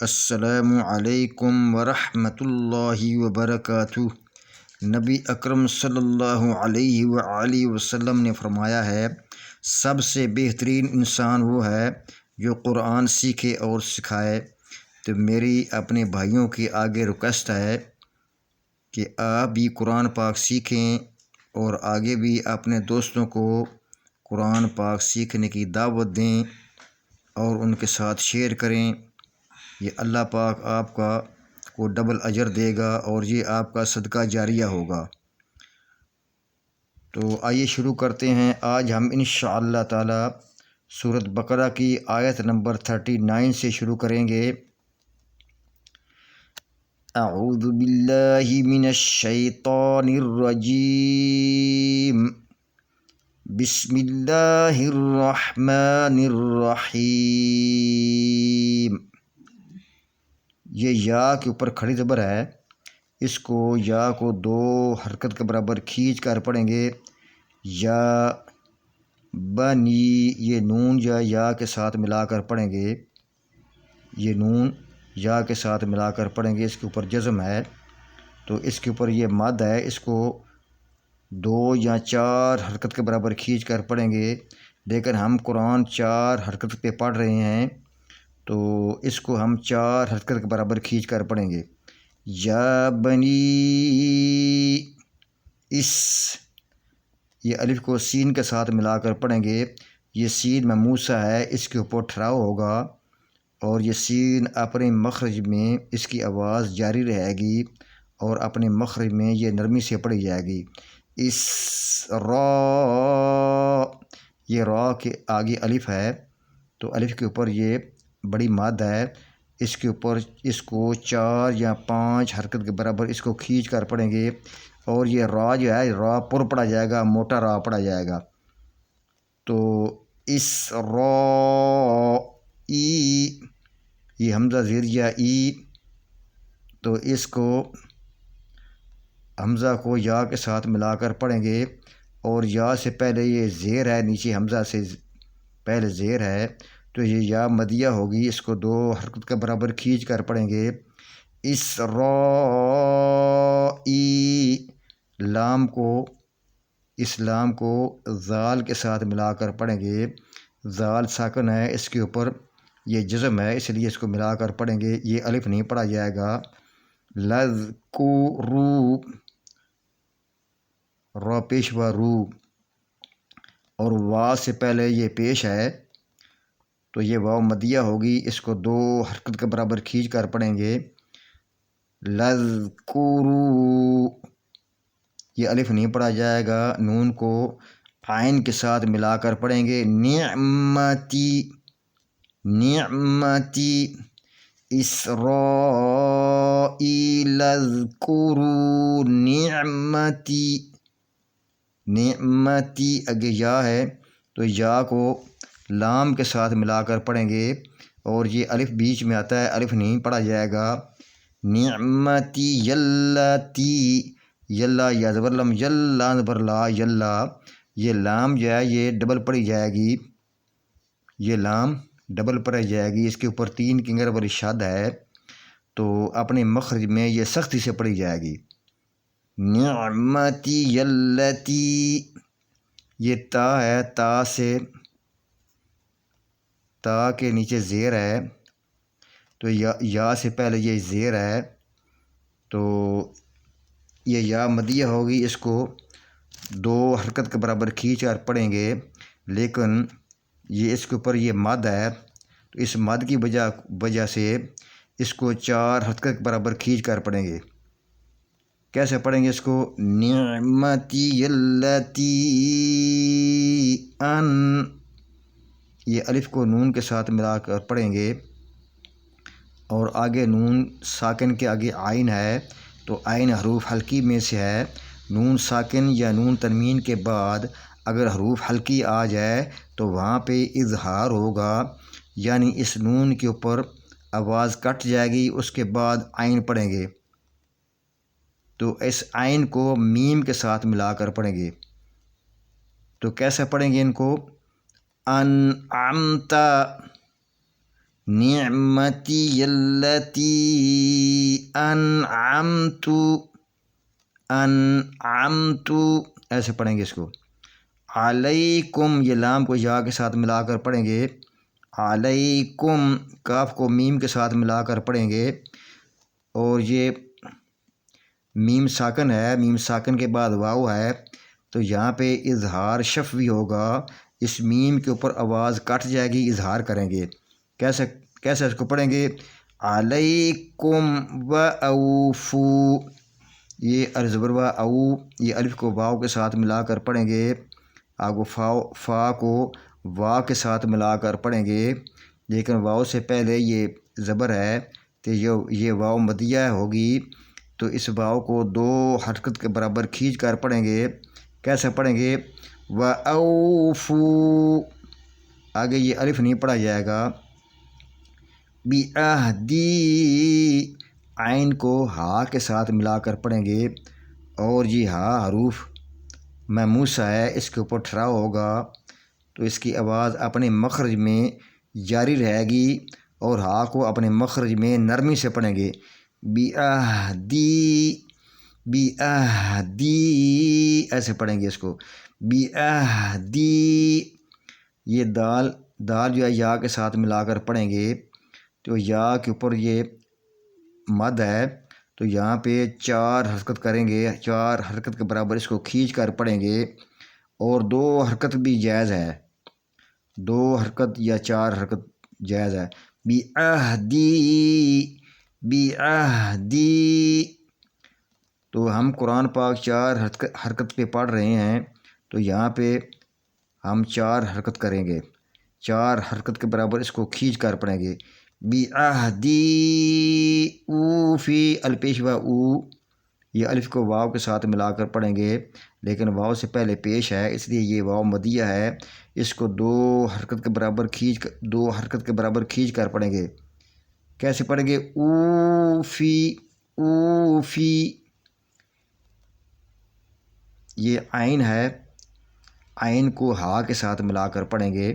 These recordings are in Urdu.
السلام علیکم ورحمۃ اللہ وبرکاتہ۔ نبی اکرم صلی اللہ علیہ وآلہ وسلم نے فرمایا ہے، سب سے بہترین انسان وہ ہے جو قرآن سیکھے اور سکھائے۔ تو میری اپنے بھائیوں کے آگے ریکویسٹ ہے کہ آپ بھی قرآن پاک سیکھیں اور آگے بھی اپنے دوستوں کو قرآن پاک سیکھنے کی دعوت دیں اور ان کے ساتھ شیئر کریں۔ یہ اللہ پاک آپ کو ڈبل اجر دے گا اور یہ آپ کا صدقہ جاریہ ہوگا۔ تو آئیے شروع کرتے ہیں۔ آج ہم انشاءاللہ تعالی سورۃ بقرہ کی آیت نمبر 39 سے شروع کریں گے۔ اعوذ باللہ من الشیطان الرجیم، بسم اللہ الرحمن الرحیم۔ یہ یا کے اوپر کھڑی زبر ہے، اس کو یا کو دو حرکت کے برابر کھینچ کر پڑھیں گے۔ یا بنی، یہ نون یا کے ساتھ ملا کر پڑھیں گے، یہ نون یا کے ساتھ ملا کر پڑھیں گے۔ اس کے اوپر جزم ہے تو اس کے اوپر یہ مد ہے، اس کو دو یا چار حرکت کے برابر کھینچ کر پڑھیں گے، لیکن ہم قرآن چار حرکت پہ پڑھ رہے ہیں تو اس کو ہم چار حرکت کے برابر کھینچ کر پڑھیں گے۔ یا بنی اس، یہ الف کو سین کے ساتھ ملا کر پڑھیں گے۔ یہ سین مموسہ ہے، اس کے اوپر ٹھہراؤ ہوگا اور یہ سین اپنے مخرج میں اس کی آواز جاری رہے گی اور اپنے مخرج میں یہ نرمی سے پڑھی جائے گی۔ اس را، یہ را کے آگے الف ہے تو الف کے اوپر یہ بڑی مد ہے، اس کے اوپر اس کو چار یا پانچ حرکت کے برابر اس کو کھینچ کر پڑھیں گے اور یہ را جو ہے را پر پڑھا جائے گا، موٹا را پڑھا جائے گا۔ تو اس را ای، یہ حمزہ زیریا ای، تو اس کو حمزہ کو یا کے ساتھ ملا کر پڑھیں گے اور یا سے پہلے یہ زیر ہے، نیچے حمزہ سے پہلے زیر ہے تو یہ یا مدیہ ہوگی، اس کو دو حرکت کے برابر کھینچ کر پڑھیں گے۔ اس را ای، لام کو، اس لام کو زال کے ساتھ ملا کر پڑھیں گے۔ زال ساکن ہے، اس کے اوپر یہ جزم ہے، اس لیے اس کو ملا کر پڑھیں گے، یہ الف نہیں پڑھا جائے گا۔ لذکرو، را پیش و رو، اور وا سے پہلے یہ پیش ہے تو یہ واو مدیہ ہوگی، اس کو دو حرکت کے برابر کھینچ کر پڑھیں گے۔ لذکرو، یہ الف نہیں پڑھا جائے گا، نون کو عین کے ساتھ ملا کر پڑھیں گے۔ نعمتی، نعمتی، اسرائیل اذکروا نعمتی، نعمتی اگے یا ہے تو یا کو لام کے ساتھ ملا کر پڑھیں گے اور یہ الف بیچ میں آتا ہے، الف نہیں پڑھا جائے گا۔ نعمتی یلاتی، یلا یا زبر لم، یلا زبر لا، یلا، یہ لام جو ہے یہ ڈبل پڑھی جائے گی، یہ لام ڈبل پڑھی جائے گی، اس کے اوپر تین کنگر والی شد ہے تو اپنے مخرج میں یہ سختی سے پڑھی جائے گی۔ نعمتی یلتی، یہ تا ہے، تا سے، تا کے نیچے زیر ہے تو یا سے پہلے یہ زیر ہے تو یہ یا مدیہ ہوگی، اس کو دو حرکت کے برابر کھینچ کر پڑھیں گے، لیکن یہ اس کے اوپر یہ مد ہے تو اس مد کی وجہ سے اس کو چار حرکت کے برابر کھینچ کر پڑھیں گے۔ کیسے پڑھیں گے اس کو؟ نعمتی یلتی ان، یہ الف کو نون کے ساتھ ملا کر پڑھیں گے اور آگے نون ساکن کے آگے عین ہے تو عین حروف حلقی میں سے ہے۔ نون ساکن یا نون تنوین کے بعد اگر حروف حلقی آ جائے تو وہاں پہ اظہار ہوگا، یعنی اس نون کے اوپر آواز کٹ جائے گی، اس کے بعد عین پڑھیں گے تو اس عین کو میم کے ساتھ ملا کر پڑھیں گے۔ تو کیسے پڑھیں گے ان کو؟ انعمت، نعمتی التی انعمت ایسے پڑھیں گے اس کو۔ علیکم یہ لام کو یا کے ساتھ ملا کر پڑھیں گے، علیکم کاف کو میم کے ساتھ ملا کر پڑھیں گے، اور یہ میم ساکن ہے، میم ساکن کے بعد واو ہے تو یہاں پہ اظہار شفوی ہوگا، اس میم کے اوپر آواز کٹ جائے گی، اظہار کریں گے۔ کیسے اس کو پڑھیں گے؟ علیکم و اوفو، یہ الزبر و او، یہ الف کو واو کے ساتھ ملا کر پڑھیں گے، آگو فا کو وا کے ساتھ ملا کر پڑھیں گے، لیکن واو سے پہلے یہ زبر ہے تو یہ واو مدیہ ہوگی، تو اس واو کو 2 حرکت کے برابر کھینچ کر پڑھیں گے۔ کیسے پڑھیں گے؟ و اوفو، آگے یہ الف نہیں پڑھا جائے گا، بعہدی عین کو ہا کے ساتھ ملا کر پڑھیں گے، اور یہ ہا حروف مہموسہ ہے، اس کے اوپر ٹھہراؤ ہوگا تو اس کی آواز اپنے مخرج میں جاری رہے گی، اور ہا کو اپنے مخرج میں نرمی سے پڑھیں گے۔ بعہدی ایسے پڑھیں گے اس کو، بعہدی، یہ دال جو ہے یا کے ساتھ ملا کر پڑھیں گے، تو یا کے اوپر یہ مد ہے تو یہاں پہ 4 حرکت کریں گے، 4 حرکت کے برابر اس کو کھینچ کر پڑھیں گے، اور 2 حرکت بھی جائز ہے، 2 حرکت یا 4 حرکت جائز ہے۔ بعہدی، تو ہم قرآن پاک 4 حرکت پہ پڑھ رہے ہیں، تو یہاں پہ ہم 4 حرکت کریں گے، 4 حرکت کے برابر اس کو کھینچ کر پڑھیں گے۔ بعہدی اوفی، الپیش و او، یہ الف کو واو کے ساتھ ملا کر پڑھیں گے، لیکن واو سے پہلے پیش ہے اس لیے یہ واو مدیہ ہے، اس کو 2 حرکت کے برابر کھینچ کر پڑھیں گے۔ کیسے پڑھیں گے؟ اوفی، اوفی، یہ عین ہے، عین کو ہا کے ساتھ ملا کر پڑھیں گے،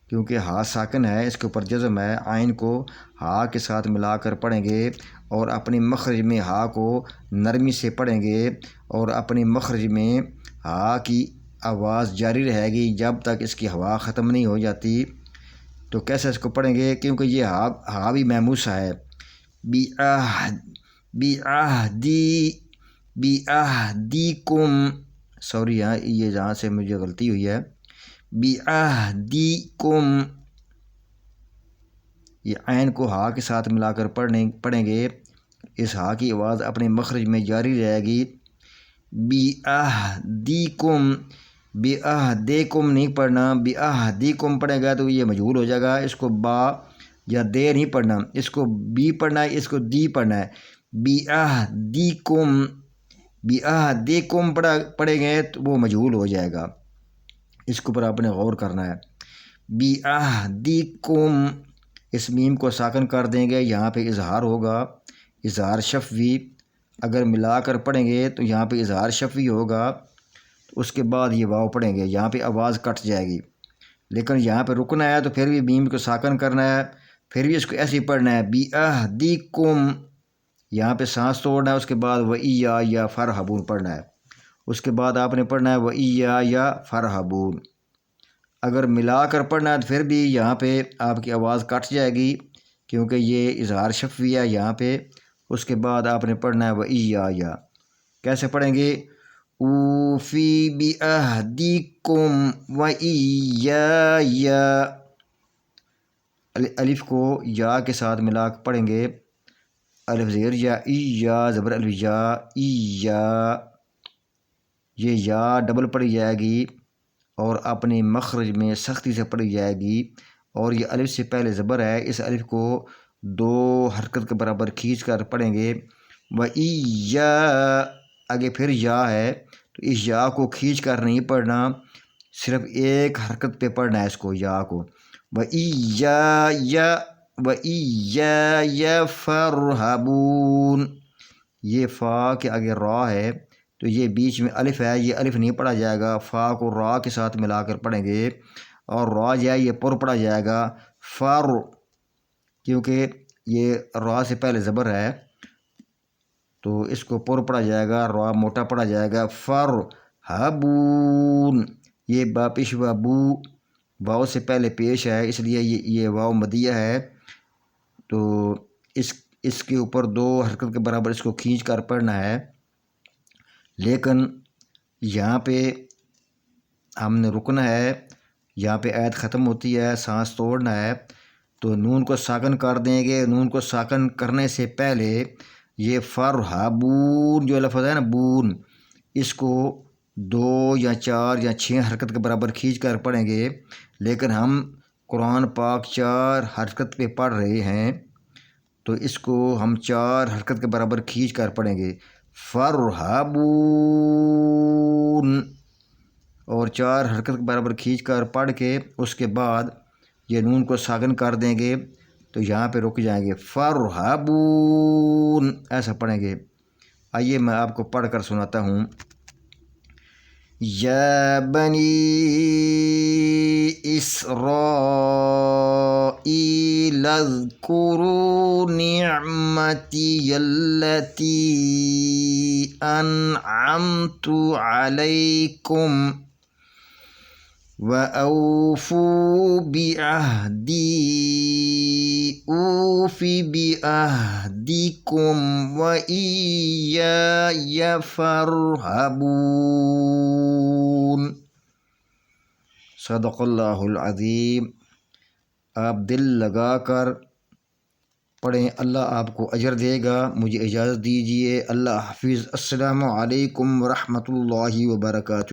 کیونکہ ہا ساکن ہے، اس کے اوپر جزم ہے، عین کو ہا کے ساتھ ملا کر پڑھیں گے، اور اپنی مخرج میں ہا کو نرمی سے پڑھیں گے، اور اپنی مخرج میں ہا کی آواز جاری رہے گی جب تک اس کی ہوا ختم نہیں ہو جاتی۔ تو کیسے اس کو پڑھیں گے؟ کیونکہ یہ ہا بھی مہموسہ ہے۔ بعہدیکم، سوری یہ جہاں سے مجھے غلطی ہوئی ہے، بعہدیکم، یہ عین کو ہا کے ساتھ ملا کر پڑھیں گے، اس ہا کی آواز اپنے مخرج میں جاری رہے گی۔ بعہدیکم، بعہدیکم نہیں پڑھنا، بعہدیکم پڑھے گا تو یہ مجہول ہو جائے گا، اس کو با یا دے نہیں پڑھنا، اس کو بی پڑھنا ہے، اس کو دی پڑھنا ہے۔ بعہدیکم، بعہدیکم پڑھیں گے تو وہ مجہول ہو جائے گا، اس کے اوپر آپ نے غور کرنا ہے۔ بعہدیکم، اس میم کو ساکن کر دیں گے، یہاں پہ اظہار ہوگا، اظہار شفوی، اگر ملا کر پڑھیں گے تو یہاں پہ اظہار شفوی ہوگا، اس کے بعد یہ واو پڑھیں گے، یہاں پہ آواز کٹ جائے گی، لیکن یہاں پہ رکنا ہے تو پھر بھی میم کو ساکن کرنا ہے، پھر بھی اس کو ایسے ہی پڑھنا ہے۔ بعہدیکم، یہاں پہ سانس توڑنا ہے، اس کے بعد وَإِيَّايَ فَارْهَبُونَ پڑھنا ہے، اس کے بعد آپ نے پڑھنا ہے وَإِيَّايَ فَارْهَبُونَ۔ اگر ملا کر پڑھنا ہے تو پھر بھی یہاں پہ آپ کی آواز کٹ جائے گی، کیونکہ یہ اظہار شفوی ہے یہاں پہ، اس کے بعد آپ نے پڑھنا ہے وَإِيَّايَ۔ کیسے پڑھیں گے؟ اوفی بعہدیکم وَإِيَّايَ، الف کو یا کے ساتھ ملا کر پڑھیں گے، الف زیر یا، یا زبر الف یا، یا، یہ یا ڈبل پڑھی جائے گی اور اپنی مخرج میں سختی سے پڑھی جائے گی، اور یہ الف سے پہلے زبر ہے، اس الف کو 2 حرکت کے برابر کھینچ کر پڑھیں گے۔ وَإِيَّا، آگے پھر یا ہے تو اس یا کو کھینچ کر نہیں پڑھنا، صرف 1 حرکت پہ پڑھنا ہے اس کو، یا کو۔ وَإِيَّايَ، وَإِيَّايَ فَارْهَبُونَ، یہ فا کے آگے را ہے تو یہ بیچ میں الف ہے، یہ الف نہیں پڑھا جائے گا، فا کو را کے ساتھ ملا کر پڑھیں گے، اور را جو ہے یہ پر پڑھا جائے گا، فر، کیونکہ یہ را سے پہلے زبر ہے تو اس کو پر پڑھا جائے گا، را موٹا پڑھا جائے گا۔ فرحبون، یہ با پیش و بو واؤ سے پہلے پیش ہے، اس لیے یہ واؤ مدیہ ہے، تو اس کے اوپر 2 حرکت کے برابر اس کو کھینچ کر پڑھنا ہے۔ لیکن یہاں پہ ہم نے رکنا ہے، یہاں پہ آیت ختم ہوتی ہے، سانس توڑنا ہے، تو نون کو ساکن کر دیں گے۔ نون کو ساکن کرنے سے پہلے یہ فرحبون جو لفظ ہے نا بون، اس کو 2 یا 4 یا 6 حرکت کے برابر کھینچ کر پڑھیں گے، لیکن ہم قرآن پاک 4 حرکت پہ پڑھ رہے ہیں تو اس کو ہم 4 حرکت کے برابر کھینچ کر پڑھیں گے، فرحبون، اور 4 حرکت کے برابر کھینچ کر پڑھ کے اس کے بعد یہ نون کو ساکن کر دیں گے تو یہاں پہ رک جائیں گے، فرحبون ایسا پڑھیں گے۔ آئیے میں آپ کو پڑھ کر سناتا ہوں۔ یا بنی اسرائیل اذکروا نعمتی التی انعمت علیکم وَأَوْفُوا بِعَهْدِي أُوفِ بِعَهْدِكُمْ وَإِيَّايَ فَارْهَبُونَ۔ صدق اللہ العظیم۔ آپ دل لگا کر پڑھیں، اللہ آپ کو اجر دے گا۔ مجھے اجازت دیجیے، اللہ حافظ، السلام علیکم ورحمۃ اللہ وبرکاتہ۔